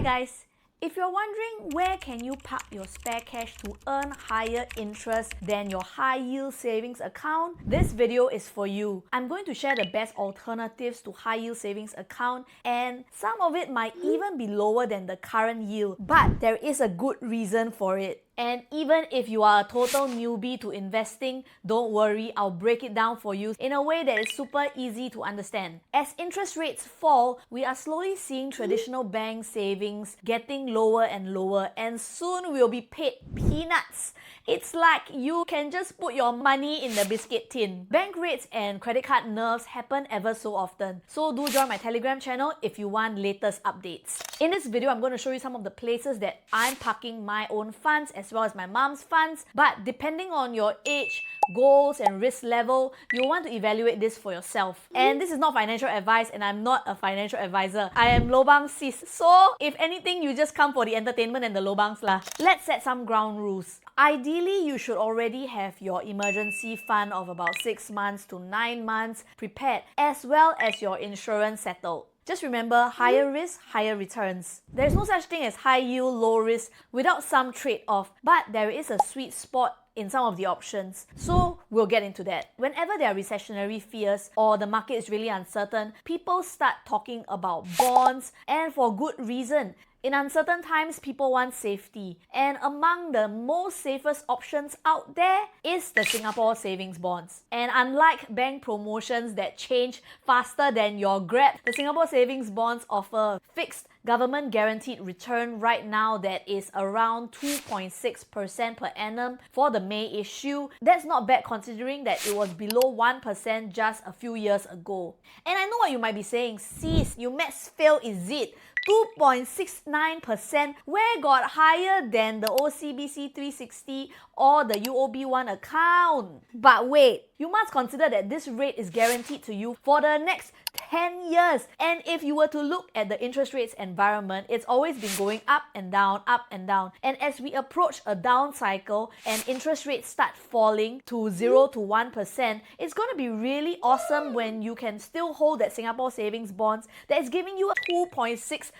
guys! If you're wondering where can you park your spare cash to earn higher interest than your high-yield savings account, this video is for you. I'm going to share the best alternatives to high-yield savings account, and some of it might even be lower than the current yield, but there is a good reason for it. And even if you are a total newbie to investing, don't worry, I'll break it down for you in a way that is super easy to understand. As interest rates fall, we are slowly seeing traditional bank savings getting lower and lower, and soon we'll be paid peanuts. It's like you can just put your money in the biscuit tin. Bank rates and credit card nerves happen ever so often, so do join my Telegram channel if you want latest updates. In this video, I'm going to show you some of the places that I'm parking my own funds as well as my mom's funds, but depending on your age, goals and risk level, you'll want to evaluate this for yourself. And this is not financial advice, and I'm not a financial advisor. I am lobangs sis, so if anything, you just come for the entertainment and the lobangs lah. Let's set some ground rules. Ideally, you should already have your emergency fund of about 6 months to 9 months prepared, as well as your insurance settled. Just remember, higher risk, higher returns. There's no such thing as high yield, low risk without some trade-off, but there is a sweet spot in some of the options. So we'll get into that. Whenever there are recessionary fears or the market is really uncertain, people start talking about bonds, and for good reason. In uncertain times, people want safety, and among the most safest options out there is the Singapore savings bonds. And unlike bank promotions that change faster than your Grab, the Singapore savings bonds offer fixed government guaranteed return right now that is around 2.6% per annum for the May issue. That's not bad considering that it was below 1% just a few years ago. And I know what you might be saying, sis, you maths fail, is it? 2.69%, where got higher than the OCBC 360 or the UOB 1 account? But wait, you must consider that this rate is guaranteed to you for the next 10 years. And if you were to look at the interest rates environment, it's always been going up and down, up and down. And as we approach a down cycle and interest rates start falling to 0 to 1%, it's going to be really awesome when you can still hold that Singapore savings bonds that is giving you 2.69%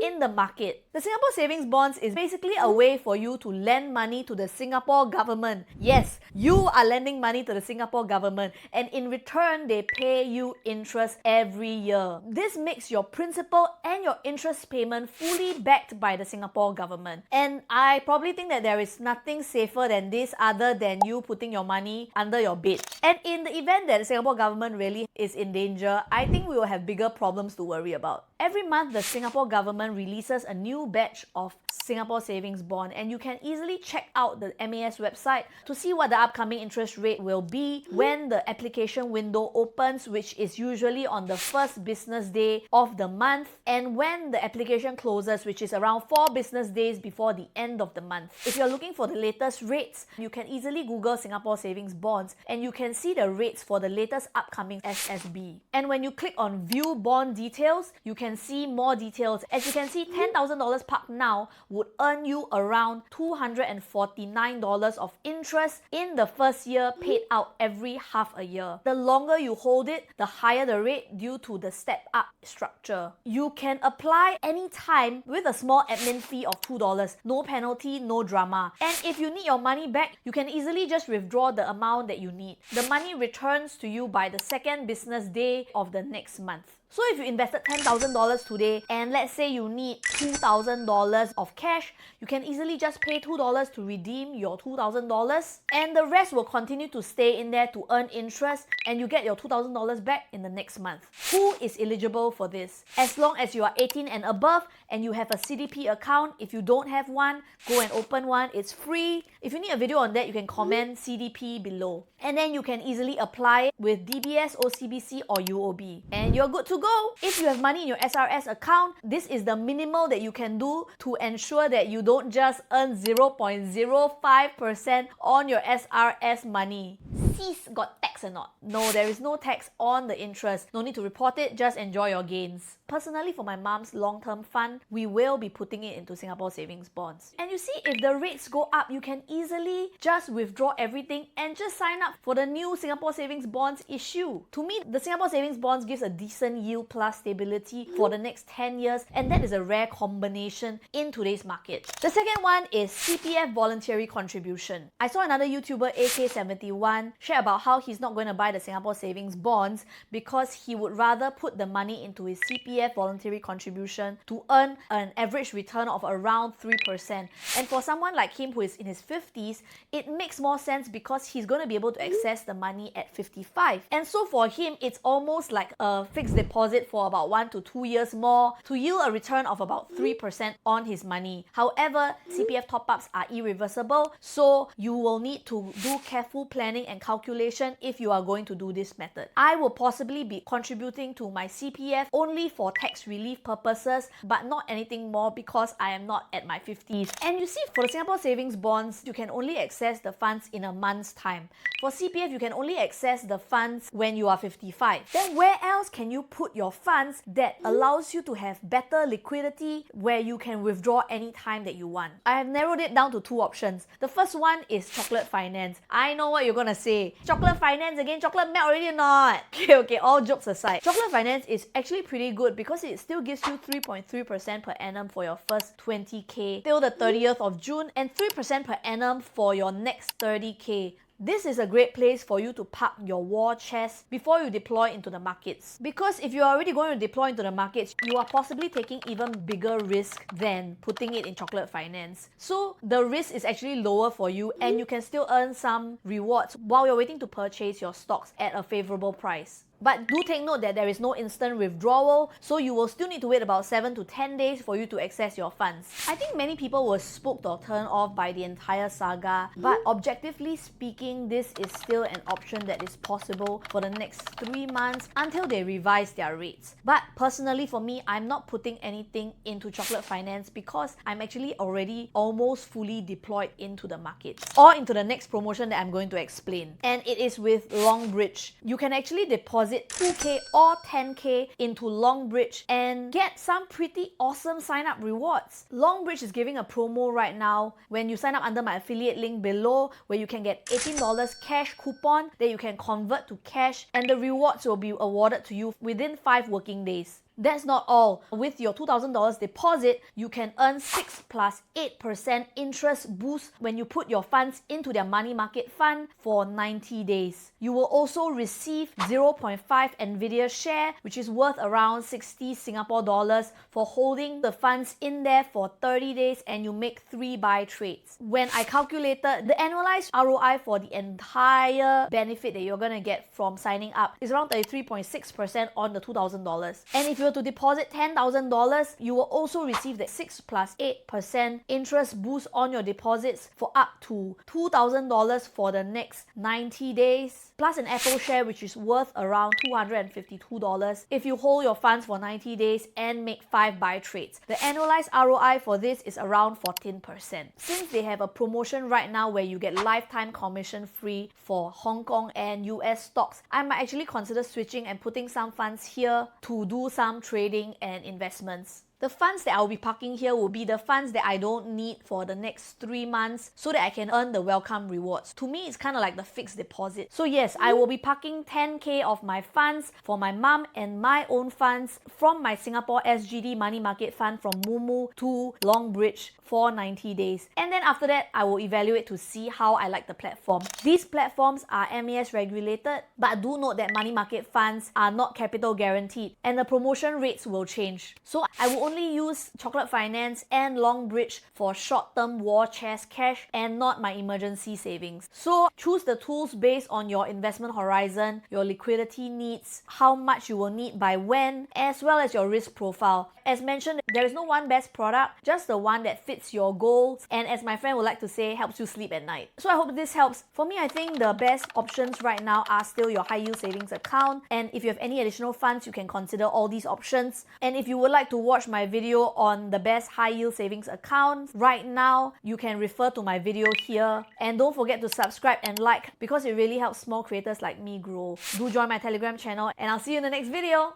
in the market. The Singapore savings bonds is basically a way for you to lend money to the Singapore government. Yes, you are lending money to the Singapore government, and in return, they pay you interest every year. This makes your principal and your interest payment fully backed by the Singapore government. And I probably think that there is nothing safer than this other than you putting your money under your bed. And in the event that the Singapore government really is in danger, I think we will have bigger problems to worry about. Every month, the Singapore government releases a new batch of Singapore savings bond, and you can easily check out the MAS website to see what the upcoming interest rate will be when the application window opens, which is usually on the first business day of the month, and when the application closes, which is around 4 business days before the end of the month. If you're looking for the latest rates, you can easily Google Singapore savings bonds, and you can see the rates for the latest upcoming SSB. And when you click on view bond details, you can see more details. As you can see, $10,000 parked now would earn you around $249 of interest in the first year, paid out every half a year. The longer you hold it, the higher the rate due to the step-up structure. You can apply anytime with a small admin fee of $2. No penalty, no drama. And if you need your money back, you can easily just withdraw the amount that you need. The money returns to you by the second business day of the next month. So if you invested $10,000 today and let's say you need $2,000 of cash, you can easily just pay $2 to redeem your $2,000, and the rest will continue to stay in there to earn interest, and you get your $2,000 back in the next month. Who is eligible for this? As long as you are 18 and above and you have a CDP account. If you don't have one, go and open one. It's free. If you need a video on that, you can comment CDP below. And then you can easily apply it with DBS, OCBC or UOB. And you're good to go. If you have money in your SRS account, this is the minimal that you can do to ensure that you don't just earn 0.05% on your SRS money. Sis, got tax or not? No, there is no tax on the interest. No need to report it, just enjoy your gains. Personally, for my mom's long-term fund, we will be putting it into Singapore savings bonds. And you see, if the rates go up, you can easily just withdraw everything and just sign up for the new Singapore savings bonds issue. To me, the Singapore savings bonds gives a decent yield plus stability for the next 10 years, and that is a rare combination in today's market. The second one is CPF voluntary contribution. I saw another YouTuber, AK71, share about how he's not going to buy the Singapore savings bonds because he would rather put the money into his CPF voluntary contribution to earn an average return of around 3%. And for someone like him who is in his 50s, it makes more sense because he's going to be able to access the money at 55. And so for him, it's almost like a fixed deposit for about 1 to 2 years more to yield a return of about 3% on his money. However, CPF top-ups are irreversible, so you will need to do careful planning and calculation if you are going to do this method. I will possibly be contributing to my CPF only for tax relief purposes, but not anything more because I am not at my 50s. And you see, for the Singapore savings bonds, you can only access the funds in a month's time. For CPF, you can only access the funds when you are 55. Then where else can you put your funds that allows you to have better liquidity where you can withdraw anytime that you want? I have narrowed it down to two options. The first one is chocolate finance. I know what you're gonna say. Chocolate finance again? Chocolate melt already or not? Okay, all jokes aside. Chocolate finance is actually pretty good because it still gives you 3.3% per annum for your first 20k till the 30th of June and 3% per annum for your next 30k. This is a great place for you to park your war chest before you deploy into the markets. Because if you're already going to deploy into the markets, you are possibly taking even bigger risk than putting it in chocolate finance. So the risk is actually lower for you and you can still earn some rewards while you're waiting to purchase your stocks at a favorable price. But do take note that there is no instant withdrawal, so you will still need to wait about 7 to 10 days for you to access your funds. I think many people were spooked or turned off by the entire saga, but objectively speaking, this is still an option that is possible for the next 3 months until they revise their rates. But personally for me, I'm not putting anything into chocolate finance because I'm actually already almost fully deployed into the market or into the next promotion that I'm going to explain. And it is with Longbridge. You can actually deposit 2k or 10k into Longbridge and get some pretty awesome sign-up rewards. Longbridge is giving a promo right now when you sign up under my affiliate link below, where you can get $18 cash coupon that you can convert to cash, and the rewards will be awarded to you within 5 working days. That's not all. With your $2,000 deposit, you can earn 6 plus 8% interest boost when you put your funds into their money market fund for 90 days. You will also receive 0.5 Nvidia share, which is worth around 60 Singapore dollars for holding the funds in there for 30 days, and you make 3 buy trades. When I calculated the annualized ROI for the entire benefit that you're gonna get from signing up is around 33.6% on the $2,000. And if you were to deposit $10,000, you will also receive the 6 plus 8% interest boost on your deposits for up to $2,000 for the next 90 days, plus an Apple share which is worth around $252 if you hold your funds for 90 days and make 5 buy trades. The annualized ROI for this is around 14%. Since they have a promotion right now where you get lifetime commission free for Hong Kong and US stocks, I might actually consider switching and putting some funds here to do some trading and investments. The funds that I'll be parking here will be the funds that I don't need for the next 3 months so that I can earn the welcome rewards. To me, it's kind of like the fixed deposit. So yes, I will be parking 10k of my funds for my mum and my own funds from my Singapore SGD money market fund from Mumu to Longbridge for 90 days. And then after that, I will evaluate to see how I like the platform. These platforms are MAS regulated, but do note that money market funds are not capital guaranteed and the promotion rates will change. So I will only use Chocolate Finance and Longbridge for short-term war chest cash and not my emergency savings. So choose the tools based on your investment horizon, your liquidity needs, how much you will need by when, as well as your risk profile. As mentioned, there is no one best product, just the one that fits your goals and, as my friend would like to say, helps you sleep at night. So I hope this helps. For me, I think the best options right now are still your high yield savings account, and if you have any additional funds, you can consider all these options. And if you would like to watch my video on the best high yield savings account right now, you can refer to my video here. And don't forget to subscribe and like because it really helps small creators like me grow. Do join my Telegram channel and I'll see you in the next video.